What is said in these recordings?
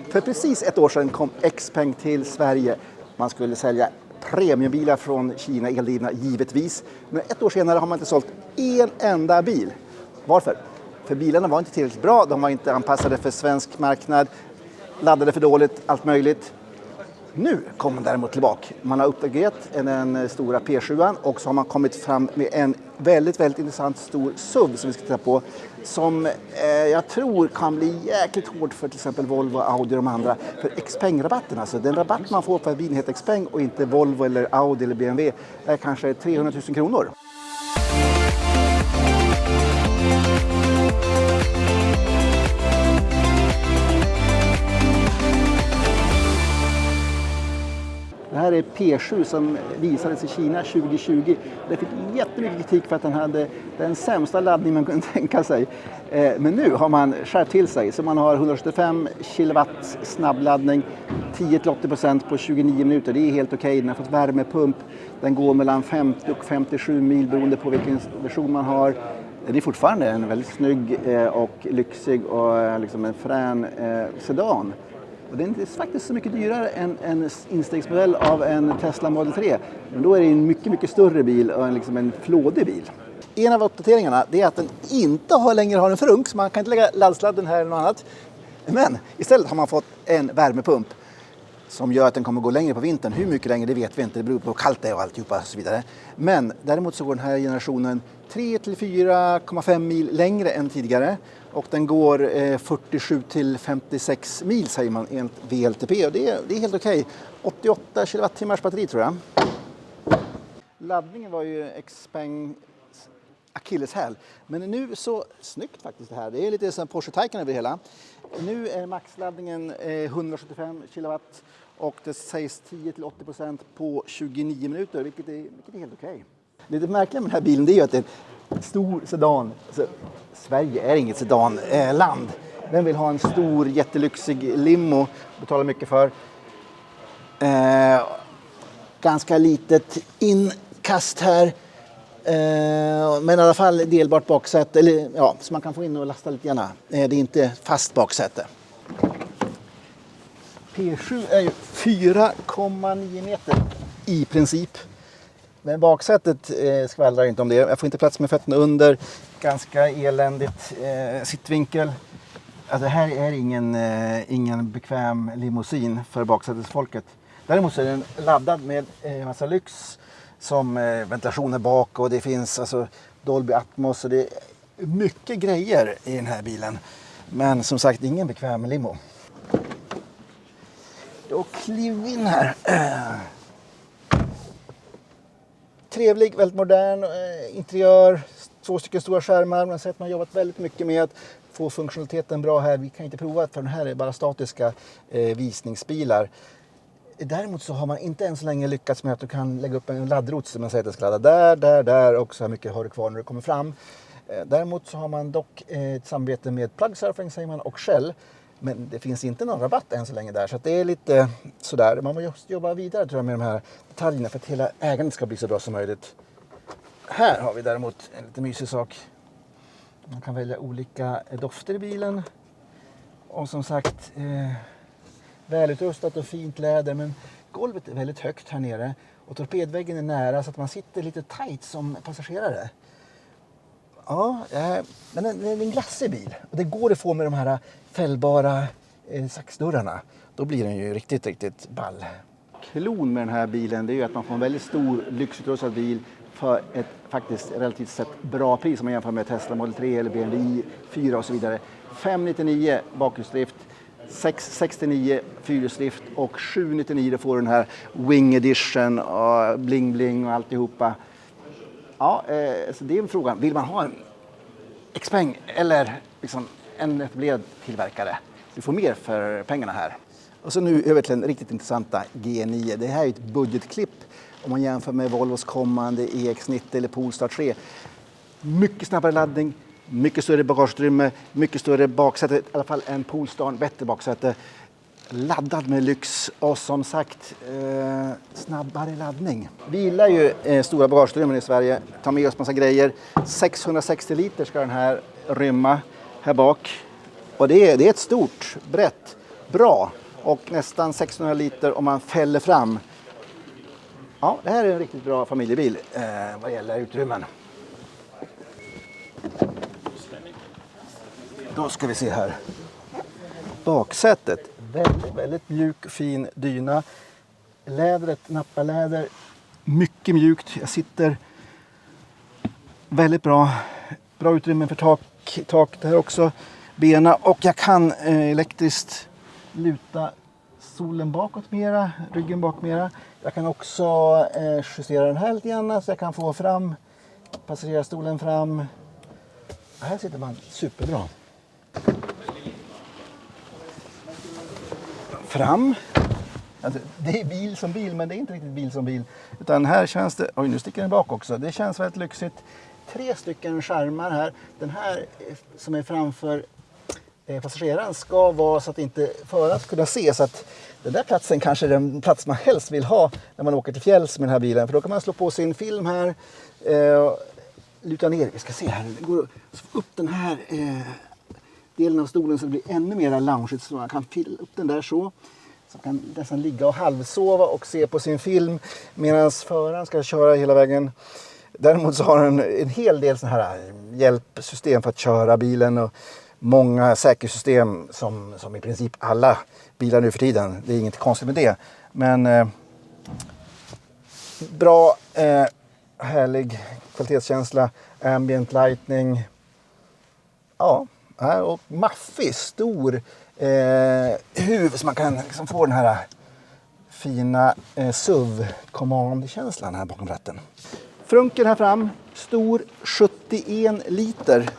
För precis ett år sedan kom Xpeng till Sverige. Man skulle sälja premiumbilar från Kina, eldrivna givetvis. Men ett år senare har man inte sålt en enda bil. Varför? För bilarna var inte tillräckligt bra, de var inte anpassade för svensk marknad, laddade för dåligt, allt möjligt. Nu kommer man däremot tillbaka. Man har uppdaterat den stora P7 och så har man kommit fram med en väldigt intressant stor SUV som vi ska titta på. Som jag tror kan bli jäkligt hård för till exempel Volvo, Audi och de andra. För Xpeng-rabatten, alltså den rabatt man får för att bilen heter Xpeng och inte Volvo eller Audi eller BMW är kanske 300 000 kronor. Det här är P7 som visades i Kina 2020. Det fick jättemycket kritik för att den hade den sämsta laddning man kunde tänka sig. Men nu har man skärpt till sig. Så man har 175 kW snabbladdning, 10-80% på 29 minuter. Det är helt okej. Den har fått värmepump. Den går mellan 50 och 57 mil beroende på vilken version man har. Det är fortfarande en väldigt snygg och lyxig och liksom en frän sedan. Och den är faktiskt så mycket dyrare än en instegsmodell av en Tesla Model 3. Men då är det en mycket större bil och liksom en flådig bil. En av uppdateringarna är att den inte längre har en frunk, så man kan inte lägga laddsladden här eller något annat. Men istället har man fått en värmepump som gör att den kommer gå längre på vintern. Hur mycket längre det vet vi inte, det beror på hur kallt det är och alltihopa och så vidare. Men däremot så går den här generationen 3-4,5 mil längre än tidigare. Och den går 47-56 mil säger man enligt VLTP och det är helt okej. 88 kilowattimmars batteri tror jag. Laddningen var ju Xpeng akilleshäl. Men nu så snyggt faktiskt det här. Det är lite som Porsche Taycan över hela. Nu är maxladdningen 175 kilowatt och det sägs 10-80% på 29 minuter vilket är helt okej. Det märkliga med den här bilen det är ju att det är en stor sedan. Alltså, Sverige är inget sedanland. Den vill ha en stor jättelyxig limo, betalar mycket för. Ganska litet inkast här. Men i alla fall delbart baksäte, eller ja, så man kan få in och lasta lite grann. Det är inte fast baksäte. P7 är ju 4,9 meter i princip. Men baksätet skvallrar inte om det. Jag får inte plats med fötterna under. Ganska eländigt sittvinkel. Alltså det här är ingen bekväm limousin för baksätesfolket. Däremot så är den laddad med massa lyx som ventilationer bak och det finns alltså Dolby Atmos och det är mycket grejer i den här bilen. Men som sagt ingen bekväm limo. Då kliver vi in här. Trevlig, väldigt modern interiör, 2 stycken stora skärmar. Man har sett att man har jobbat väldigt mycket med att få funktionaliteten bra här. Vi kan inte prova för den här är bara statiska visningsbilar. Däremot så har man inte än så länge lyckats med att du kan lägga upp en laddrot som man säger att det ska ladda där och så här mycket har du kvar när du kommer fram. Däremot så har man dock ett samarbete med Plugsurfing säger man och Shell. Men det finns inte någon rabatt än så länge där så att det är lite sådär. Man måste jobba vidare tror jag med de här detaljerna för att hela ägandet ska bli så bra som möjligt. Här har vi däremot en lite mysig sak. Man kan välja olika dofter i bilen. Och som sagt välutrustat och fint läder men golvet är väldigt högt här nere. Och torpedväggen är nära så att man sitter lite tight som passagerare. Ja, men det är en glassig bil. Och det går att få med de här fällbara saxdörrarna. Då blir den ju riktigt ball. Klon med den här bilen det är ju att man får en väldigt stor lyxutrustad bil för ett faktiskt relativt sett bra pris om man jämför med Tesla Model 3 eller BMW 4 och så vidare. 599 bakhjulsdrift, 669 fyrhjulsdrift och 799 får den här Wing Edition och bling bling och alltihopa. Ja, så det är en fråga. Vill man ha en Xpeng eller liksom en etablerad tillverkare? Du får mer för pengarna här. Och så nu över till den riktigt intressanta G9. Det här är ett budgetklipp om man jämför med Volvos kommande EX90 eller Polestar 3. Mycket snabbare laddning, mycket större bagageutrymme, mycket större baksäte, i alla fall en Polestar, bättre baksäte. Laddad med lyx och som sagt snabbare laddning. Vi gillar ju stora bagageutrymmen i Sverige, tar med oss massa grejer. 660 liter ska den här rymma här bak. Och det är ett stort, brett bra. Och nästan 600 liter om man fäller fram. Ja, det här är en riktigt bra familjebil vad gäller utrymmen. Då ska vi se här. Baksätet. Väldigt, väldigt mjuk och fin dyna. Lädret, nappaläder. Mycket mjukt. Jag sitter väldigt bra. Bra utrymme för tak där också. Bena. Och jag kan elektriskt luta stolen bakåt mera. Ryggen bak mera. Jag kan också justera den här lite grann. Så jag kan få fram passagerarstolen fram. Här sitter man superbra. Fram. Alltså, det är bil som bil, men det är inte riktigt bil som bil. Utan här känns det... Oj, nu sticker den bak också. Det känns väldigt lyxigt. 3 stycken skärmar här. Den här som är framför passageraren ska vara så att inte föraren ska kunna se. Så att den där platsen kanske är den plats man helst vill ha när man åker till fjälls med den här bilen. För då kan man slå på sin film här. Luta ner. Vi ska se här. Det går upp den här delen av stolen så det blir ännu mer loungeigt. Så man kan fylla upp den där så. Så man kan nästan ligga och halvsova och se på sin film medan föraren ska köra hela vägen. Däremot så har den en hel del sådana här hjälpsystem för att köra bilen och många säkerhetssystem som i princip alla bilar nu för tiden. Det är inget konstigt med det. Men bra, härlig kvalitetskänsla, ambient lighting. Ja, och maffig, stor huv så man kan liksom få den här fina SUV-command-känslan här bakom ratten. Frunken här fram, stor 71 liter.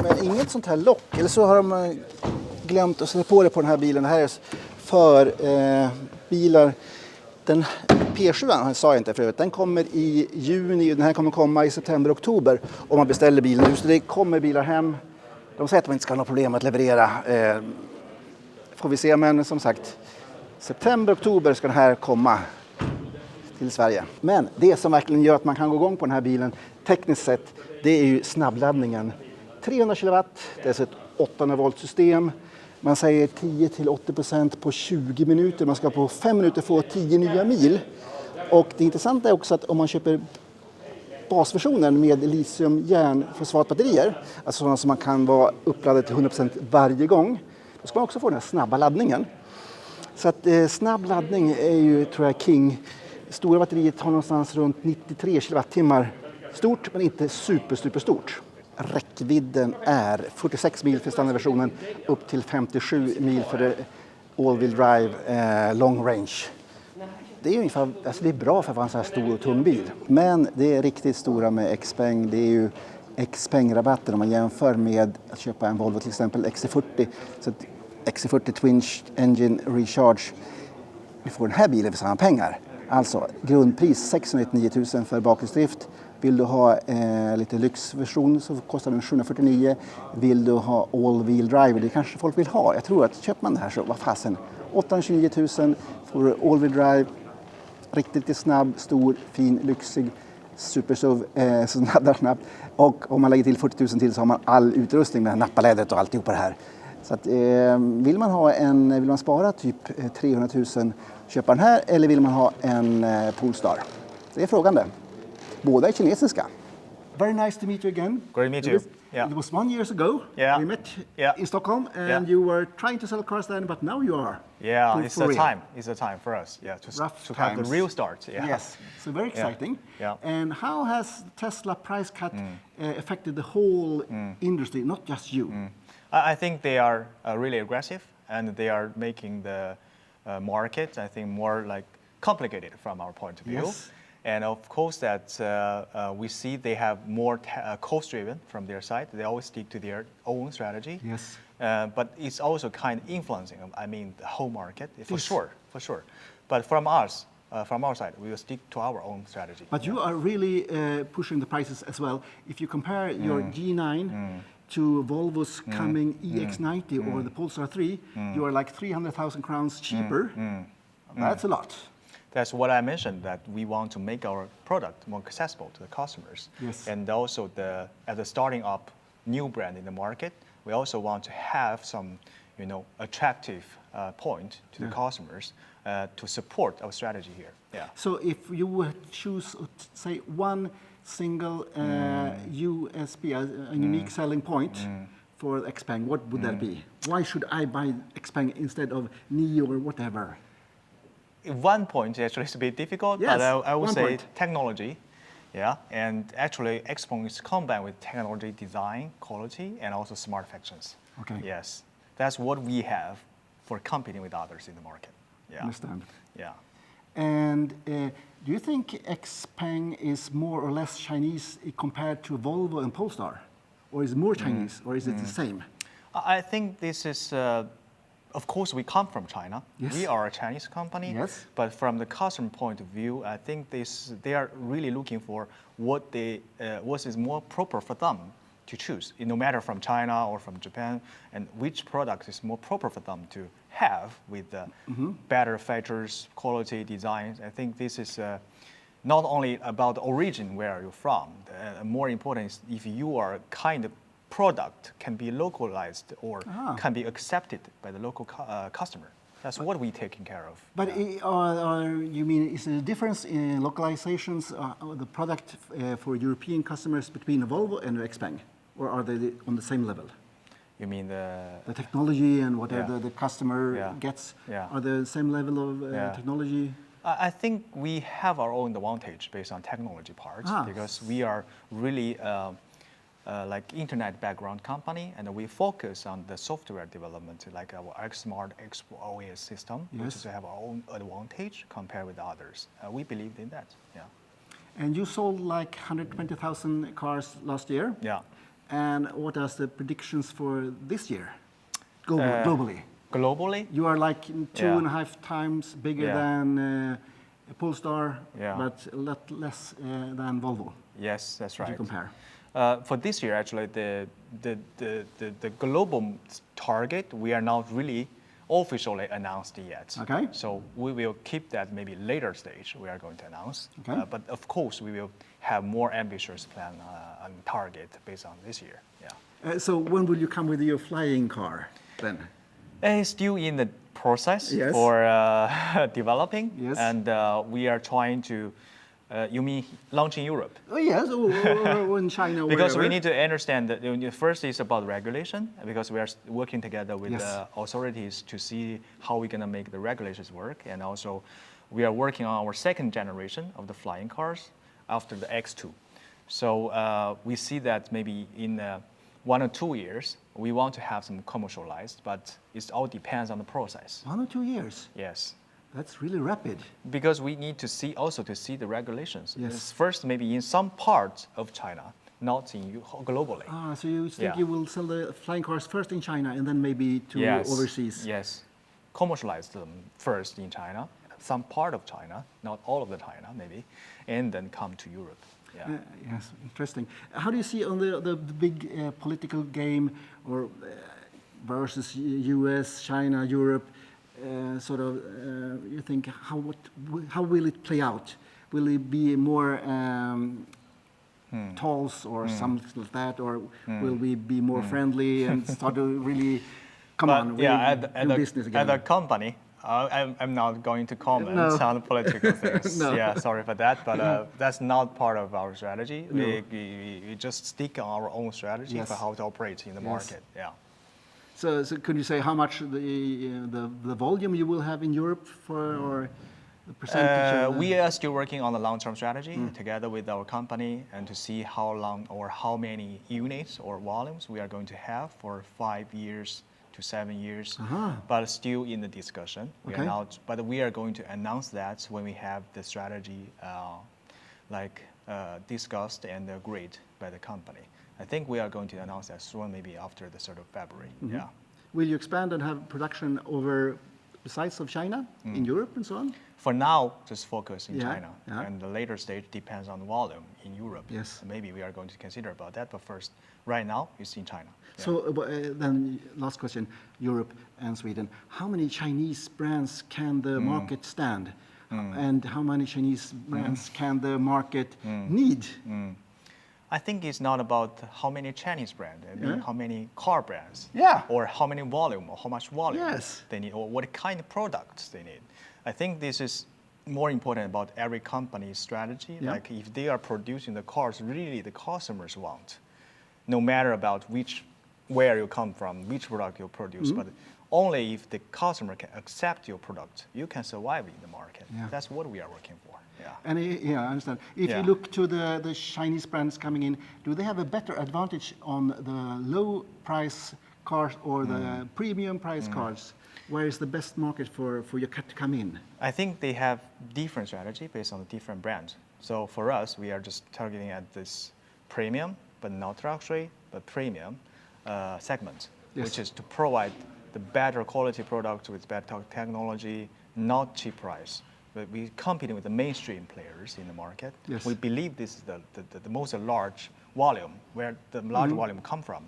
Men inget sånt här lock. Eller så har de glömt att sätta på det på den här bilen. Det här är för bilar. Den P7 sa jag inte förut. Den kommer i juni. Den här kommer komma i september-oktober om man beställer bilen. Just det kommer bilar hem. De säger att de inte ska ha några problem att leverera. Får vi se, men som sagt. September-oktober ska den här komma till Sverige. Men det som verkligen gör att man kan gå igång på den här bilen tekniskt sett, det är ju snabbladdningen. 300 kW, det är ett 800 volt system. Man säger 10-80% på 20 minuter. Man ska på 5 minuter få 10 nya mil. Och det intressanta är också att om man köper basversionen med litium-järn-fosfatbatterier, alltså sådana som man kan vara uppladdad till 100% varje gång, då ska man också få den här snabba laddningen. Så att snabb laddning är ju, tror jag, king. Stora batteriet har någonstans runt 93 kilowattimmar. Stort men inte superstort. Räckvidden är 46 mil för standardversionen upp till 57 mil för det all-wheel drive long range. Det är ungefär, alltså det är bra för att vara en så här stor och tung bil. Men det är riktigt stora med Xpeng. Det är ju Xpeng-rabatter om man jämför med att köpa en Volvo till exempel XC40. Så att XC40 Twin Engine Recharge. Vi får den här bilen för samma pengar. Alltså grundpris 699 000 för bakhjulsdrift. Vill du ha lite lyxversion så kostar den 749. Vill du ha all-wheel drive, det kanske folk vill ha. Jag tror att köper man det här så, vad fasen, 829 000 får all-wheel drive. Riktigt snabb, stor, fin, lyxig super-SUV som laddar snabbt. Och om man lägger till 40 000 till så har man all utrustning med nappalädret och alltihop på det här. Så att, vill man spara typ 300 000, köpa den här, eller vill man ha en Polestar? Så det är frågan det. Båda är kinesiska. Very nice to meet you again. Great to meet you. Yeah. It was 1 year ago. Yeah. We met in Stockholm, and you were trying to sell cars then, but now you are. Yeah, it's for a real. time. It's a time for us. Yeah, to have the real start. Yeah. Yes, so very exciting. Yeah. And how has Tesla price cut affected the whole industry, not just you? I think they are really aggressive, and they are making the market, I think, more like complicated from our point of view. Yes. And of course that we see they have more cost-driven from their side. They always stick to their own strategy. Yes. But it's also kind of influencing, I mean, the whole market, for Yes. sure. But from us, from our side, we will stick to our own strategy. But you are really pushing the prices as well. If you compare your G9 to Volvo's coming EX90 or the Polestar 3, you are like 300,000 crowns cheaper. That's a lot. That's what I mentioned, that we want to make our product more accessible to the customers. Yes. And also, as a starting up new brand in the market, we also want to have some attractive point to the customers to support our strategy here. Yeah. So if you would choose, say, one single USP, a unique selling point for Xpeng, what would that be? Why should I buy Xpeng instead of Neo or whatever? One point actually is a bit difficult, Yes, but I would say point. technology. Yeah, and actually Xpeng is combined with technology, design, quality, and also smart functions. Okay. Yes, that's what we have for competing with others in the market. Yeah. Understand. Yeah. And do you think Xpeng is more or less Chinese compared to Volvo and Polestar? Or is it more Chinese, or is it the same? I think this is, of course, we come from China. Yes. We are a Chinese company. Yes. But from the customer point of view, I think they are really looking for what is more proper for them to choose, no matter from China or from Japan, and which product is more proper for them to have with better features, quality, designs. I think this is not only about the origin where you're from. More important is if you are kind of product can be localized or can be accepted by the local customer. That's what we're taking care of. But you mean is there a difference in localizations of the product for European customers between Volvo and Xpeng? Or are they on the same level? You mean the technology and whatever the customer gets are the same level of technology? I think we have our own advantage based on technology part because we are really like internet background company, and we focus on the software development, like our XSmart OS system, which is have our own advantage compared with others. We believe in that. Yeah. And you sold like 120,000 cars last year. Yeah. And what are the predictions for this year, globally? Globally? You are like 2.5 times bigger than Polestar, but a lot less than Volvo. Yes, that's right. If you compare. For this year, actually, the global target, we are not really officially announced yet. Okay. So we will keep that maybe later stage we are going to announce. Okay. But of course, we will have more ambitious plan and target based on this year. Yeah. So when will you come with your flying car then? It's still in the process Yes. for developing. Yes. And we are trying to, you mean launch in Europe? Oh yes, or in China. Because wherever. we need to understand that first is about regulation, because we are working together with the authorities to see how we're going to make the regulations work. And also we are working on our second generation of the flying cars after the X2. So we see that maybe in 1 or 2 years, we want to have some commercialized, but it all depends on the process. 1 or 2 years? Yes. That's really rapid. Because we need to see the regulations. Yes. First, maybe in some parts of China, not in globally. So you think you will sell the flying cars first in China and then maybe to overseas? Yes. Commercialize them first in China, some part of China, not all of the China maybe, and then come to Europe. Yeah. Yes, interesting. How do you see on the big political game or versus US, China, Europe? You think how will it play out? Will it be more tolls or something like that, or will we be more friendly and start to really do business again? As a company, I'm not going to comment on political things. Yeah, sorry for that, but that's not part of our strategy. No. We just stick on our own strategy for how to operate in the market. Yeah. So could you say how much the volume you will have in Europe or the percentage? We are still working on the long-term strategy together with our company and to see how long or how many units or volumes we are going to have for 5 years to 7 years, but still in the discussion. We are not, but we are going to announce that when we have the strategy discussed and agreed by the company. I think we are going to announce that soon, maybe after the sort of February. Yeah. Will you expand and have production over the size of China in Europe and so on? For now, just focus in China, and the later stage depends on volume in Europe. Yes. Maybe we are going to consider about that, but first, right now, it's in China. Yeah. So then, last question: Europe and Sweden. How many Chinese brands can the market stand, and how many Chinese brands can the market need? I think it's not about how many Chinese brands, I mean, how many car brands, or how many volume, or how much volume they need, or what kind of products they need. I think this is more important about every company's strategy. Like if they are producing the cars really the customers want, no matter about where you come from, which product you produce, but only if the customer can accept your product, you can survive in the market. That's what we are working for. And I understand. If you look to the Chinese brands coming in, do they have a better advantage on the low price cars or the premium price cars? Where is the best market for your car to come in? I think they have different strategy based on the different brands. So for us, we are just targeting at this premium, but not luxury, but premium segment, which is to provide the better quality product with better technology, not cheap price. But we're competing with the mainstream players in the market. We believe this is the most large volume, where the large volume come from.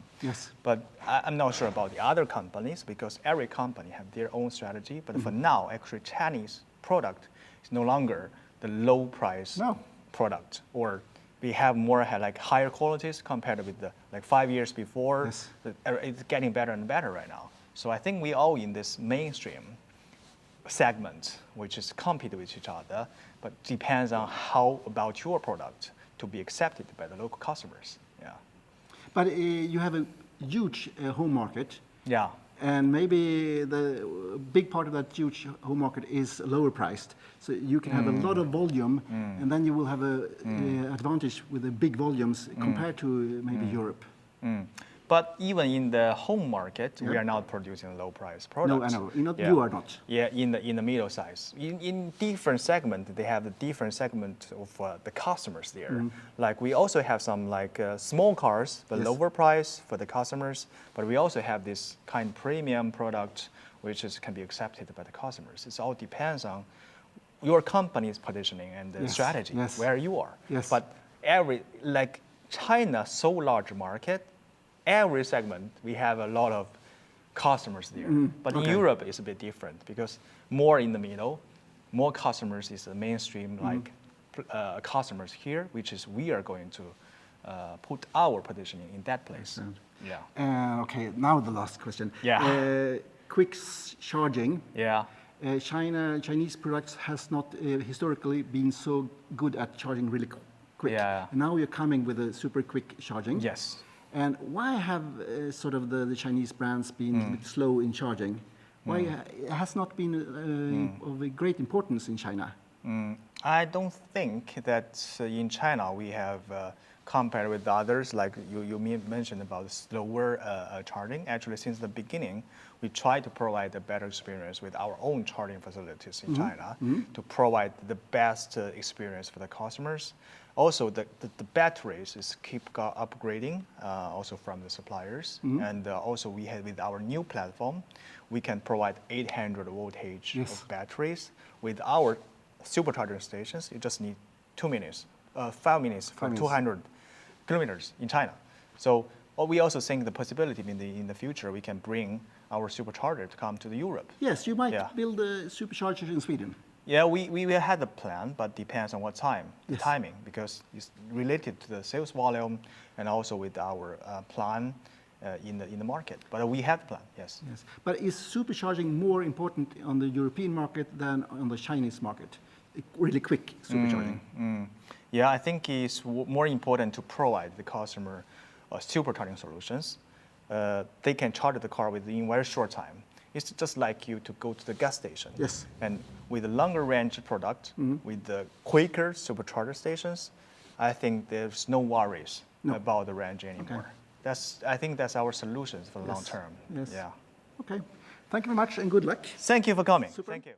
But I'm not sure about the other companies, because every company have their own strategy. But for now, actually, Chinese product is no longer the low price product, or we have more like higher qualities compared with the 5 years before. It's getting better and better right now. So I think we all in this mainstream segment, which is compete with each other, but depends on how about your product to be accepted by the local customers. But you have a huge home market. Yeah. And maybe the big part of that huge home market is lower priced. So you can have a lot of volume, and then you will have an advantage with the big volumes compared to maybe Europe. But even in the home market, we are not producing low price products. No, I know. You are not. Yeah, in the middle size. In different segment, they have the different segment of the customers there. Like we also have some like small cars, but lower price for the customers. But we also have this kind of premium product, which can be accepted by the customers. It all depends on your company's positioning and the strategy, where you are. But China, so large market, every segment, we have a lot of customers there. But in Europe, it's a bit different, because more in the middle, more customers is the mainstream customers here, which is we are going to put our positioning in that place. Okay, now the last question. Quick charging. Chinese products has not historically been so good at charging really quick. And now you're coming with a super quick charging. And why have sort of the Chinese brands been a bit slow in charging? Why it has not been of a great importance in China? I don't think that in China we have compared with others, like you mentioned about slower charging. Actually, since the beginning, we try to provide a better experience with our own charging facilities in China to provide the best experience for the customers. Also, the batteries keep upgrading, also from the suppliers. And also we have with our new platform, we can provide 800 voltage of batteries. With our supercharger stations, you just need 5 minutes for 200 kilometers in China. So we also think the possibility in the future, we can bring our supercharger to come to Europe. Yes, you might build a supercharger in Sweden. Yeah, we had a plan, but depends on what time, the timing, because it's related to the sales volume and also with our plan in the market. But we have a plan, yes. But is supercharging more important on the European market than on the Chinese market? Really quick supercharging. Yeah, I think it's more important to provide the customer supercharging solutions. They can charge the car within very short time. It's just like you to go to the gas station. And with a longer range product, with the quicker supercharger stations, I think there's no worries about the range anymore. I think that's our solutions for the long term. Okay. Thank you very much and good luck. Thank you for coming. Super. Thank you.